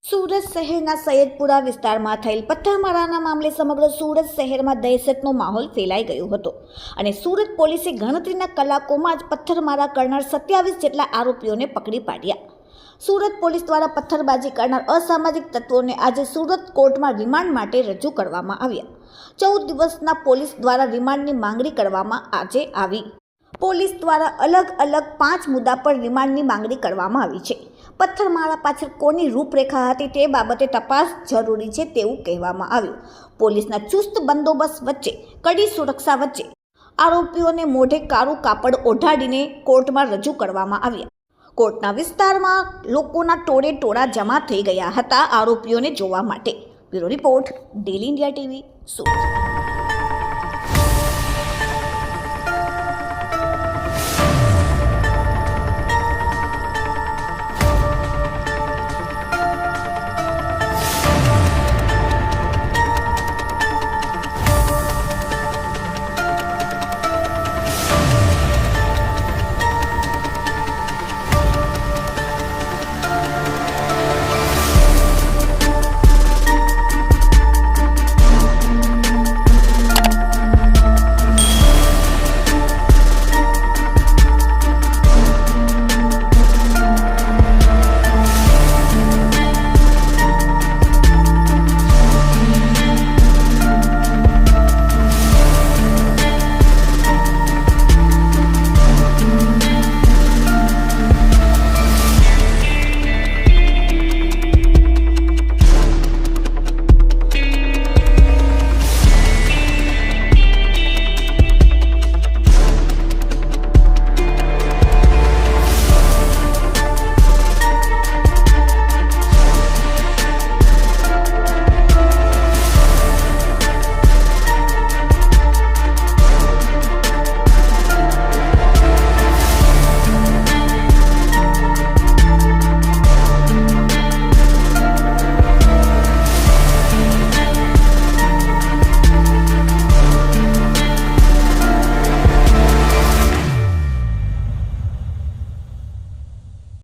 સુરત શહેરના સૈયદપુરા વિસ્તારમાં થયેલ પથ્થરમારાના મામલે સમગ્ર સુરત શહેરમાં દહેશતનો માહોલ ફેલાઈ ગયો હતો અને સુરત પોલીસે ગણતરીના કલાકોમાં જ પથ્થરમારા કરનાર 27 જેટલા આરોપીઓને પકડી પાડ્યા। સુરત પોલીસ દ્વારા પથ્થરબાજી કરનાર અસામાજિક તત્વોને આજે સુરત કોર્ટમાં રિમાન્ડ માટે રજૂ કરવામાં આવ્યા। 14 દિવસના પોલીસ દ્વારા રિમાન્ડની માંગણી કરવામાં આજે આવી। પોલીસ દ્વારા અલગ અલગ 5 મુદ્દા પર રિમાન્ડની માંગણી કરવામાં આવી છે। પથ્થરમારા પાછળ કોની રૂપરેખા હતી તે બાબતે તપાસ જરૂરી છે તેવું કહેવામાં આવ્યું। પોલીસના ચુસ્ત બંદોબસ્ત વચ્ચે કડી સુરક્ષા વચ્ચે આરોપીઓને મોઢે કાળું કાપડ ઓઢાડીને કોર્ટમાં રજૂ કરવામાં આવ્યા। કોર્ટના વિસ્તારમાં લોકોના ટોળે ટોળા જમા થઈ ગયા હતા આરોપીઓને જોવા માટે। Bureau report, daily India TV, Surat.